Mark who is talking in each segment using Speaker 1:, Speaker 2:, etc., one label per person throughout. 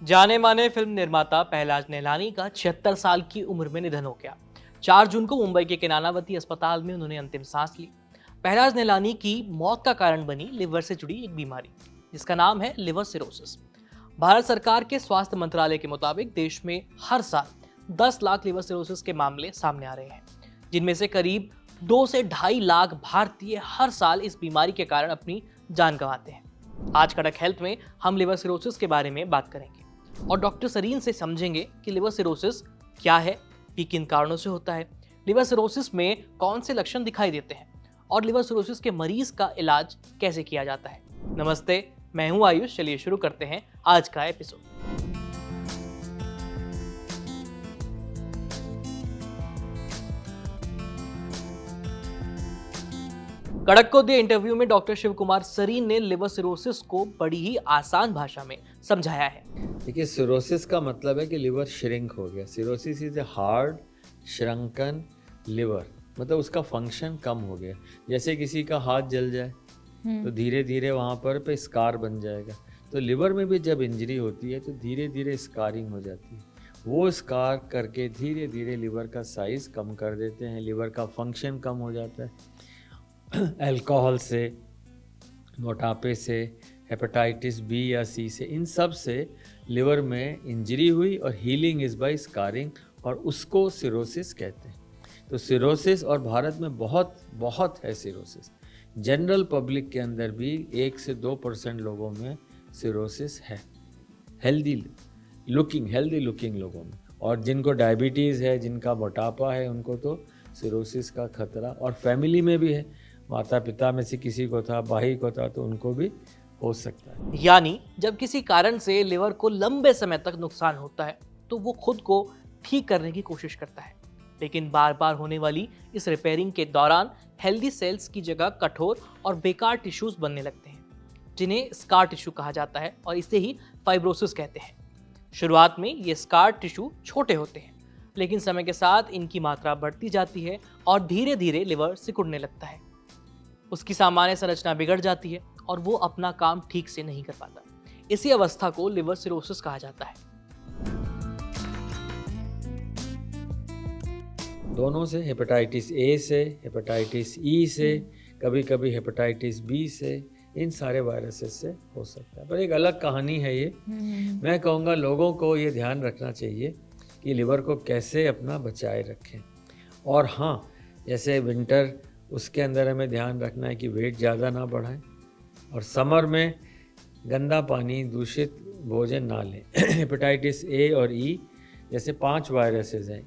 Speaker 1: जाने माने फिल्म निर्माता पहलाज नेलानी का 76 साल की उम्र में निधन हो गया। 4 जून को मुंबई के किनानावती अस्पताल में उन्होंने अंतिम सांस ली। पहलाज नेलानी की मौत का कारण बनी लिवर से जुड़ी एक बीमारी, जिसका नाम है लिवर सिरोसिस। भारत सरकार के स्वास्थ्य मंत्रालय के मुताबिक देश में हर साल 10 लाख लिवर सिरोसिस के मामले सामने आ रहे हैं, जिनमें से करीब 2 से 2.5 लाख भारतीय हर साल इस बीमारी के कारण अपनी जान गंवाते हैं। आज कड़क हेल्थ में हम लिवर सिरोसिस के बारे में बात करेंगे और डॉक्टर सरीन से समझेंगे कि लिवर सिरोसिस क्या है, ये किन कारणों से होता है, लिवर सिरोसिस में कौन से लक्षण दिखाई देते हैं और लिवर सिरोसिस के मरीज का इलाज कैसे किया जाता है। नमस्ते, मैं हूं आयुष। चलिए शुरू करते हैं आज का एपिसोड। कड़क को दिए इंटरव्यू में डॉक्टर शिव कुमार सरीन ने लिवर सिरोसिस को बड़ी ही आसान भाषा में समझाया है।
Speaker 2: देखिए, सिरोसिस का मतलब है कि लिवर श्रिंक हो गया। Cirrhosis is a hard shrunken liver, मतलब उसका फंक्शन कम हो गया। जैसे किसी का हाथ जल जाए तो धीरे धीरे वहाँ पर पे स्कार बन जाएगा। तो लिवर में भी जब इंजरी होती है तो धीरे धीरे स्कारिंग हो जाती है। वो स्कार करके धीरे धीरे लिवर का साइज़ कम कर देते हैं, लिवर का फंक्शन कम हो जाता है। अल्कोहल से, मोटापे से, हेपेटाइटिस बी या सी से, इन सब से लिवर में इंजरी हुई और हीलिंग इज़ बाय स्कारिंग, और उसको सिरोसिस कहते हैं। तो सिरोसिस, और भारत में बहुत है सिरोसिस। जनरल पब्लिक के अंदर भी 1 से 2% लोगों में सिरोसिस है, हेल्दी लुकिंग लोगों में। और जिनको डायबिटीज़ है, जिनका मोटापा है, उनको तो सिरोसिस का खतरा, और फैमिली में भी है, माता पिता में से किसी को था, भाई को था, तो उनको भी हो सकता है।
Speaker 1: यानी जब किसी कारण से लिवर को लंबे समय तक नुकसान होता है तो वो खुद को ठीक करने की कोशिश करता है, लेकिन बार बार होने वाली इस रिपेयरिंग के दौरान हेल्दी सेल्स की जगह कठोर और बेकार टिश्यूज बनने लगते हैं, जिन्हें स्कार टिश्यू कहा जाता है, और इसे ही फाइब्रोसिस कहते हैं। शुरुआत में ये स्कार टिश्यू छोटे होते हैं, लेकिन समय के साथ इनकी मात्रा बढ़ती जाती है और धीरे धीरे लिवर सिकुड़ने लगता है। उसकी सामान्य संरचना बिगड़ जाती है और वो अपना काम ठीक से नहीं कर पाता। इसी अवस्था को लिवर सिरोसिस कहा जाता है।
Speaker 2: दोनों से, हेपेटाइटिस ए से, हेपेटाइटिस ई से, कभी कभी हेपेटाइटिस बी से, इन सारे वायरसेस से हो सकता है। पर एक अलग कहानी है ये। मैं कहूँगा लोगों को ये ध्यान रखना चाहिए कि लिवर को कैसे अपना बचाए रखें। और हाँ, जैसे विंटर, उसके अंदर हमें ध्यान रखना है कि वेट ज़्यादा ना बढ़ाएं, और समर में गंदा पानी, दूषित भोजन ना लें। हेपेटाइटिस ए और ई जैसे 5 वायरसेस हैं।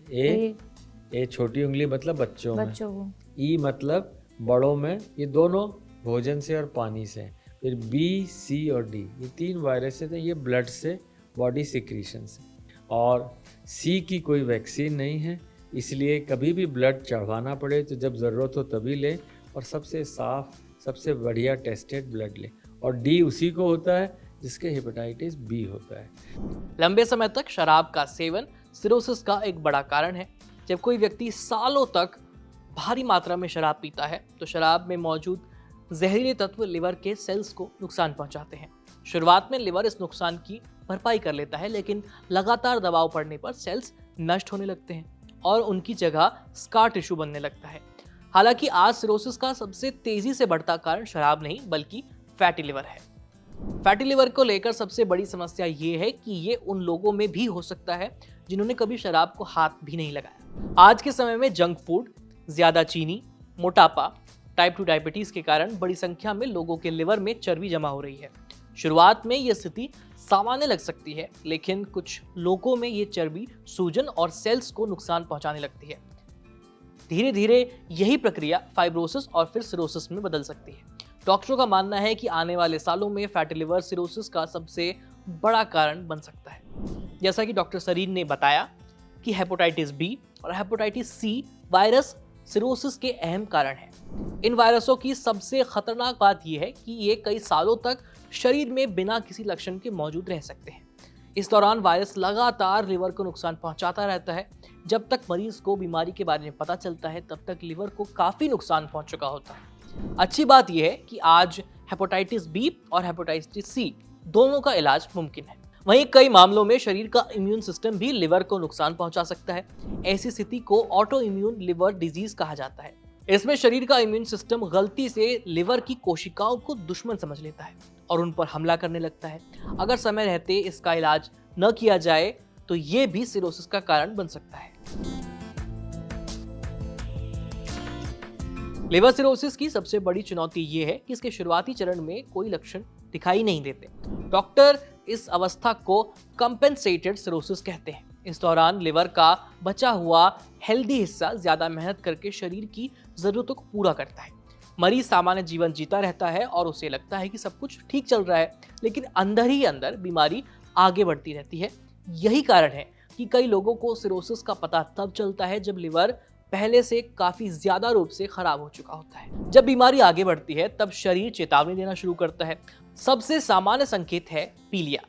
Speaker 2: ए छोटी उंगली मतलब बच्चों में, ई मतलब बड़ों में, ये दोनों भोजन से और पानी से हैं। फिर बी, सी और डी, ये 3 वायरसेस हैं, ये ब्लड से, बॉडी सिक्रीशन से। और सी की कोई वैक्सीन नहीं है, इसलिए कभी भी ब्लड चढ़वाना पड़े तो जब ज़रूरत हो तभी लें, और सबसे साफ, सबसे बढ़िया टेस्टेड ब्लड लें। और डी उसी को होता है जिसके हेपेटाइटिस बी होता है।
Speaker 1: लंबे समय तक शराब का सेवन सिरोसिस का एक बड़ा कारण है। जब कोई व्यक्ति सालों तक भारी मात्रा में शराब पीता है तो शराब में मौजूद जहरीले तत्व लिवर के सेल्स को नुकसान पहुंचाते हैं। शुरुआत में लिवर इस नुकसान की भरपाई कर लेता है, लेकिन लगातार दबाव पड़ने पर सेल्स नष्ट होने लगते हैं और उनकी जगह स्कार टिश्यू बनने लगता है। हालांकि आज सिरोसिस का सबसे तेजी से बढ़ता कारण शराब नहीं बल्कि फैटी लिवर है। फैटी लिवर को लेकर सबसे बड़ी समस्या ये है कि ये उन लोगों में भी हो सकता है जिन्होंने कभी शराब को हाथ भी नहीं लगाया। आज के समय में जंक फूड, ज्यादा चीनी, मोटापा, टाइप 2 डायबिटीज के कारण बड़ी संख्या में लोगों के लिवर में चर्बी जमा हो रही है। शुरुआत में यह स्थिति सामान्य लग सकती है, लेकिन कुछ लोगों में ये चर्बी सूजन और सेल्स को नुकसान पहुंचाने लगती है। धीरे धीरे यही प्रक्रिया फाइब्रोसिस और फिर सिरोसिस में बदल सकती है। डॉक्टरों का मानना है कि आने वाले सालों में फैटी लिवर सिरोसिस का सबसे बड़ा कारण बन सकता है। जैसा कि डॉक्टर सरीन ने बताया कि हेपेटाइटिस बी और हेपेटाइटिस सी वायरस सिरोसिस के अहम कारण हैं। इन वायरसों की सबसे खतरनाक बात यह है कि ये कई सालों तक शरीर में बिना किसी लक्षण के मौजूद रह सकते हैं। इस दौरान वायरस लगातार लिवर को नुकसान पहुंचाता रहता है। जब तक मरीज को बीमारी के बारे में पता चलता है तब तक लिवर को काफी नुकसान पहुंच चुका होता है। अच्छी बात यह है कि आज हेपेटाइटिस बी और हेपेटाइटिस सी दोनों का इलाज मुमकिन है। वहीं कई मामलों में शरीर का इम्यून सिस्टम भी लिवर को नुकसान पहुंचा सकता है। ऐसी स्थिति को ऑटो इम्यून लिवर डिजीज कहा जाता है। इसमें शरीर का इम्यून सिस्टम गलती से लिवर की कोशिकाओं को दुश्मन समझ लेता है और उन पर हमला करने लगता है। अगर समय रहते इसका इलाज न किया जाए तो ये भी सिरोसिस का कारण बन सकता है। लिवर सिरोसिस की सबसे बड़ी चुनौती ये है कि इसके शुरुआती चरण में कोई लक्षण दिखाई नहीं देते। डॉक्टर इस अवस्था को कंपेंसेटेड सिरोसिस कहते हैं। इस दौरान लिवर का बचा हुआ हेल्दी हिस्सा ज्यादा मेहनत करके शरीर की जरूरतों को पूरा करता है। मरीज सामान्य जीवन जीता रहता है और उसे लगता है कि सब कुछ ठीक चल रहा है, लेकिन अंदर ही अंदर बीमारी आगे बढ़ती रहती है। यही कारण है कि कई लोगों को सिरोसिस का पता तब चलता है जब लिवर पहले से काफी ज्यादा रूप से खराब हो चुका होता है। जब बीमारी आगे बढ़ती है तब शरीर चेतावनी देना शुरू करता है। सबसे सामान्य संकेत है पीलिया।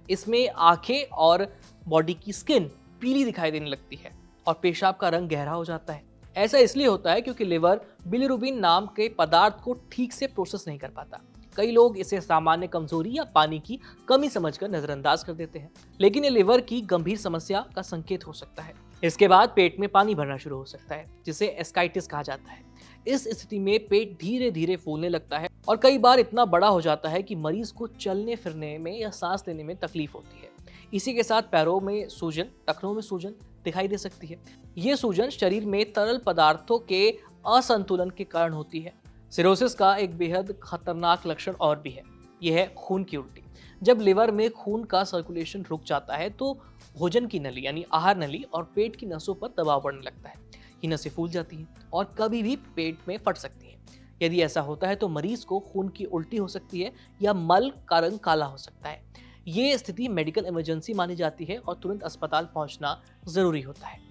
Speaker 1: इसमें आंखें और बॉडी की स्किन पीली दिखाई देने लगती है और पेशाब का रंग गहरा हो जाता है। ऐसा इसलिए होता है क्योंकि लिवर बिलिरुबिन नाम के पदार्थ को ठीक से प्रोसेस नहीं कर पाता। कई लोग इसे सामान्य कमजोरी या पानी की कमी समझकर नजरअंदाज कर देते हैं, लेकिन ये लिवर की गंभीर समस्या का संकेत हो सकता है। इसके बाद पेट में पानी भरना शुरू हो सकता है, जिसे एस्काइटिस कहा जाता है। इस स्थिति में पेट धीरे धीरे फूलने लगता है और कई बार इतना बड़ा हो जाता है कि मरीज को चलने फिरने में या सांस लेने में तकलीफ होती है। इसी के साथ पैरों में सूजन, टखनों में सूजन दिखाई दे सकती है। ये सूजन शरीर में तरल पदार्थों के असंतुलन के कारण होती है। सिरोसिस का एक बेहद खतरनाक लक्षण और भी है, यह है खून की उल्टी। जब लिवर में खून का सर्कुलेशन रुक जाता है तो भोजन की नली यानी आहार नली और पेट की नसों पर दबाव पड़ने लगता है। ये नसें फूल जाती हैं और कभी भी पेट में फट सकती हैं। यदि ऐसा होता है तो मरीज को खून की उल्टी हो सकती है या मल का रंग काला हो सकता है। ये स्थिति मेडिकल इमरजेंसी मानी जाती है और तुरंत अस्पताल पहुंचना जरूरी होता है।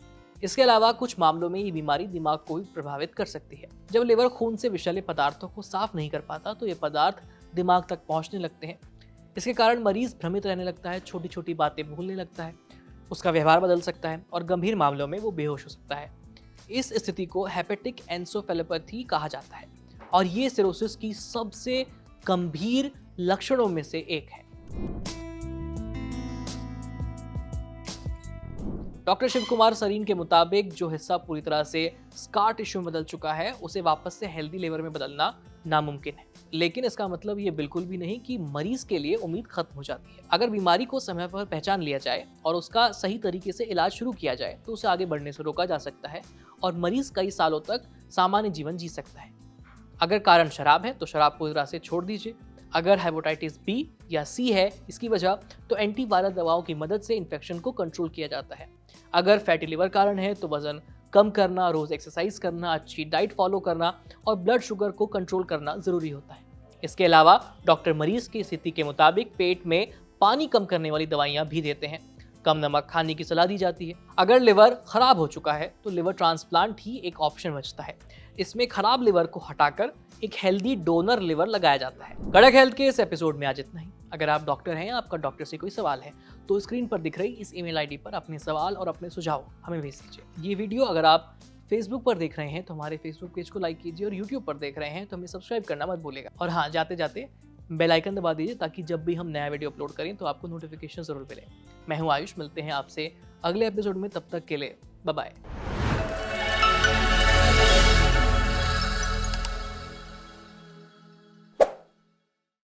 Speaker 1: इसके अलावा कुछ मामलों में ये बीमारी दिमाग को भी प्रभावित कर सकती है। जब लिवर खून से विषैले पदार्थों को साफ नहीं कर पाता तो ये पदार्थ दिमाग तक पहुंचने लगते हैं। इसके कारण मरीज भ्रमित रहने लगता है, छोटी छोटी बातें भूलने लगता है, उसका व्यवहार बदल सकता है और गंभीर मामलों में वो बेहोश हो सकता है। इस स्थिति को हेपेटिक एन्सेफेलोपैथी कहा जाता है और ये सिरोसिस की सबसे गंभीर लक्षणों में से एक है। डॉक्टर शिव कुमार सरीन के मुताबिक जो हिस्सा पूरी तरह से स्कार टिश्यू में बदल चुका है उसे वापस से हेल्दी लिवर में बदलना नामुमकिन है, लेकिन इसका मतलब ये बिल्कुल भी नहीं कि मरीज के लिए उम्मीद खत्म हो जाती है। अगर बीमारी को समय पर पहचान लिया जाए और उसका सही तरीके से इलाज शुरू किया जाए तो उसे आगे बढ़ने से रोका जा सकता है और मरीज कई सालों तक सामान्य जीवन जी सकता है। अगर कारण शराब है तो शराब पूरी तरह से छोड़ दीजिए। अगर हेपेटाइटिस बी या सी है इसकी वजह तो एंटीवायरल दवाओं की मदद से इन्फेक्शन को कंट्रोल किया जाता है। अगर फैटी लिवर कारण है तो वजन कम करना, रोज एक्सरसाइज करना, अच्छी डाइट फॉलो करना और ब्लड शुगर को कंट्रोल करना जरूरी होता है। इसके अलावा डॉक्टर मरीज की स्थिति के मुताबिक पेट में पानी कम करने वाली दवाइयां भी देते हैं। कम नमक खाने की सलाह दी जाती है। अगर लिवर खराब हो चुका है तो लिवर ट्रांसप्लांट ही एक ऑप्शन बचता है। इसमें खराब लिवर को हटाकर एक हेल्दी डोनर लिवर लगाया जाता है। कड़क हेल्थ के इस एपिसोड में आज इतना ही। अगर आप डॉक्टर हैं या आपका डॉक्टर से कोई सवाल है तो स्क्रीन पर दिख रही इस ईमेल आईडी पर अपने सवाल और अपने सुझाव हमें भेज दीजिए। ये वीडियो अगर आप फेसबुक पर देख रहे हैं तो हमारे फेसबुक पेज को लाइक कीजिए और यूट्यूब पर देख रहे हैं तो हमें सब्सक्राइब करना मत भूलिएगा। और हाँ, जाते जाते बेल आइकन दबा दीजिए ताकि जब भी हम नया वीडियो अपलोड करें तो आपको नोटिफिकेशन जरूर मिले। मैं हूँ आयुष, मिलते हैं आपसे अगले एपिसोड में, तब तक के लिए बाय बाय।